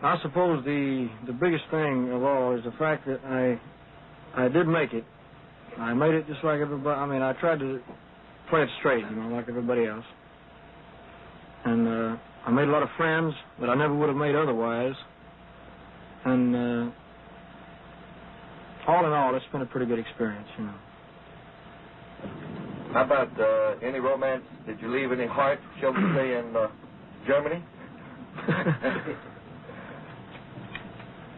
I suppose the biggest thing of all is the fact that I did make it. I made it just like everybody. I mean, I tried to play it straight, like everybody else. And I made a lot of friends that I never would have made otherwise. And all in all, it's been a pretty good experience, How about any romance? Did you leave any heart, shall we say, in Germany?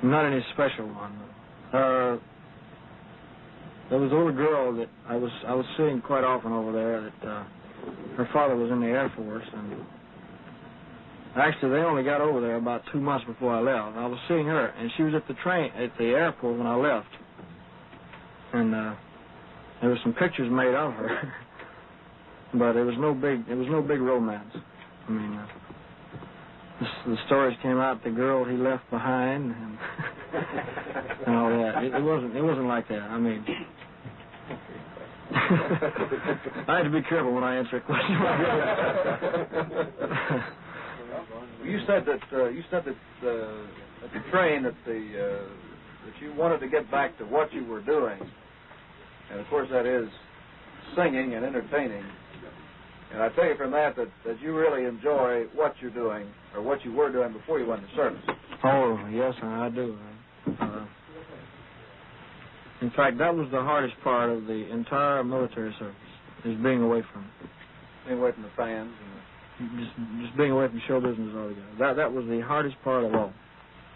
Not any special one. There was a little girl that I was seeing quite often over there. That her father was in the Air Force, and actually they only got over there about 2 months before I left. I was seeing her, and she was at the airport when I left, and there were some pictures made of her, but it was no big romance. I mean, the stories came out, the girl he left behind, and, and all that. It wasn't like that. I mean, I have to be careful when I answer a question like that. You said that at the train that you wanted to get back to what you were doing, and of course that is singing and entertaining. And I take it from that you really enjoy what you're doing, or what you were doing before you went to service. Oh, yes, I do. In fact, that was the hardest part of the entire military service, is being away from it. Being away from the fans. Just being away from show business altogether. That was the hardest part of all.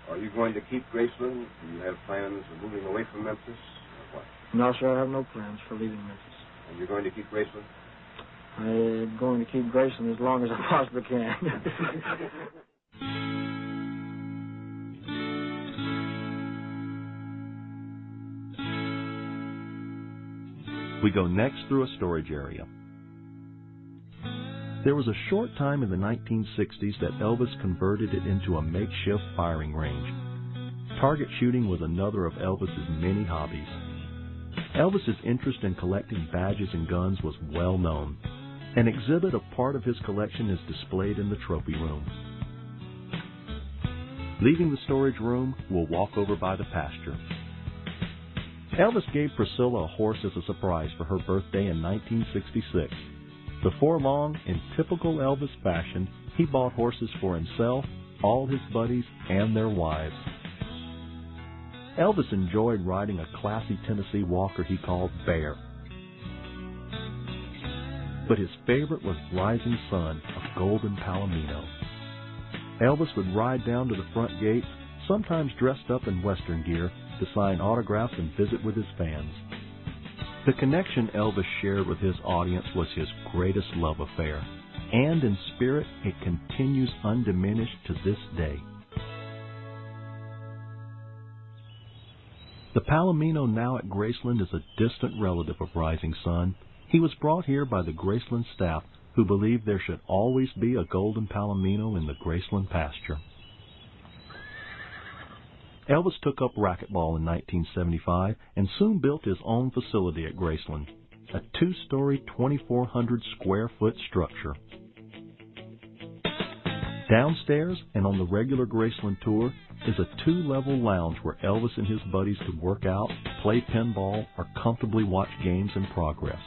Are you going to keep Graceland? Do you have plans of moving away from Memphis? Or what? No, sir, I have no plans for leaving Memphis. And you're going to keep Graceland? I'm going to keep Graceland as long as I possibly can. We go next through a storage area. There was a short time in the 1960s that Elvis converted it into a makeshift firing range. Target shooting was another of Elvis's many hobbies. Elvis's interest in collecting badges and guns was well known. An exhibit of part of his collection is displayed in the trophy room. Leaving the storage room, we'll walk over by the pasture. Elvis gave Priscilla a horse as a surprise for her birthday in 1966. Before long, in typical Elvis fashion, he bought horses for himself, all his buddies, and their wives. Elvis enjoyed riding a classy Tennessee walker he called Bear. But his favorite was Rising Sun, a golden palomino. Elvis would ride down to the front gates, sometimes dressed up in Western gear, to sign autographs and visit with his fans. The connection Elvis shared with his audience was his greatest love affair, and in spirit it continues undiminished to this day. The palomino now at Graceland is a distant relative of Rising Sun. He was brought here by the Graceland staff, who believed there should always be a golden palomino in the Graceland pasture. Elvis took up racquetball in 1975 and soon built his own facility at Graceland, a two-story, 2,400-square-foot structure. Downstairs and on the regular Graceland tour is a two-level lounge where Elvis and his buddies could work out, play pinball, or comfortably watch games in progress.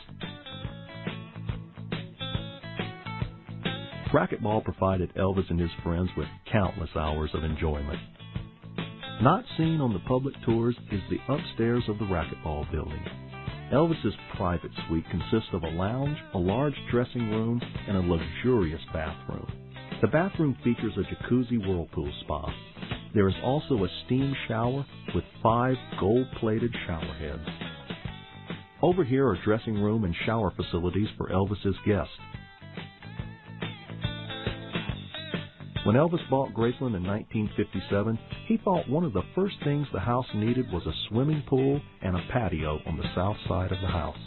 Racquetball provided Elvis and his friends with countless hours of enjoyment. Not seen on the public tours is the upstairs of the racquetball building. Elvis's private suite consists of a lounge, a large dressing room, and a luxurious bathroom. The bathroom features a jacuzzi whirlpool spa. There is also a steam shower with 5 gold-plated shower heads. Over here are dressing room and shower facilities for Elvis's guests. When Elvis bought Graceland in 1957, he thought one of the first things the house needed was a swimming pool and a patio on the south side of the house.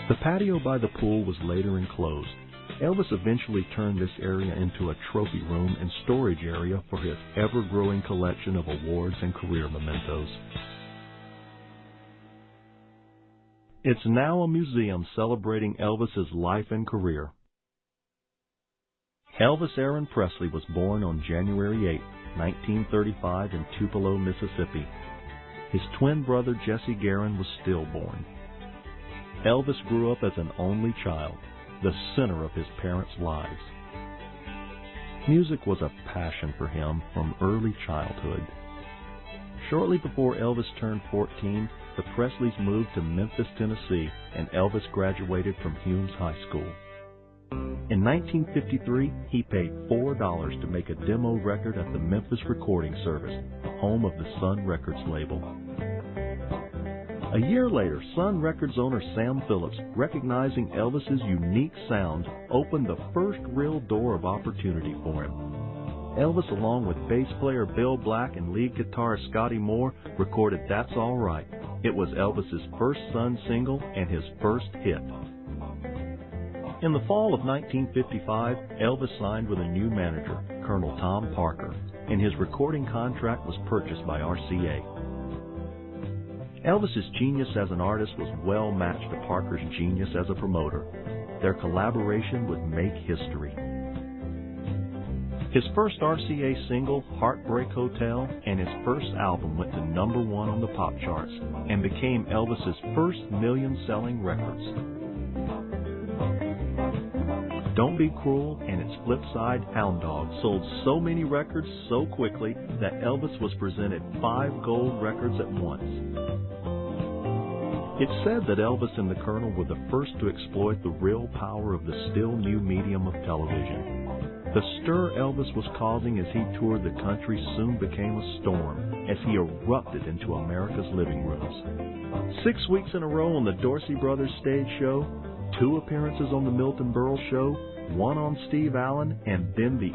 The patio by the pool was later enclosed. Elvis eventually turned this area into a trophy room and storage area for his ever-growing collection of awards and career mementos. It's now a museum celebrating Elvis's life and career. Elvis Aaron Presley was born on January 8, 1935 in Tupelo, Mississippi. His twin brother Jesse Guerin was stillborn. Elvis grew up as an only child, the center of his parents' lives. Music was a passion for him from early childhood. Shortly before Elvis turned 14, the Presleys moved to Memphis, Tennessee, and Elvis graduated from Humes High School. In 1953, he paid $4 to make a demo record at the Memphis Recording Service, home of the Sun Records label. A year later, Sun Records owner Sam Phillips, recognizing Elvis's unique sound, opened the first real door of opportunity for him. Elvis, along with bass player Bill Black and lead guitarist Scotty Moore, recorded That's All Right. It was Elvis's first Sun single and his first hit. In the fall of 1955, Elvis signed with a new manager, Colonel Tom Parker, and his recording contract was purchased by RCA. Elvis's genius as an artist was well matched to Parker's genius as a promoter. Their collaboration would make history. His first RCA single, Heartbreak Hotel, and his first album went to #1 on the pop charts and became Elvis's first million-selling records. Don't Be Cruel and its flip side, Hound Dog, sold so many records so quickly that Elvis was presented 5 gold records at once. It's said that Elvis and the Colonel were the first to exploit the real power of the still new medium of television. The stir Elvis was causing as he toured the country soon became a storm as he erupted into America's living rooms. 6 weeks in a row on the Dorsey Brothers stage show, 2 appearances on the Milton Berle Show, 1 on Steve Allen, and then the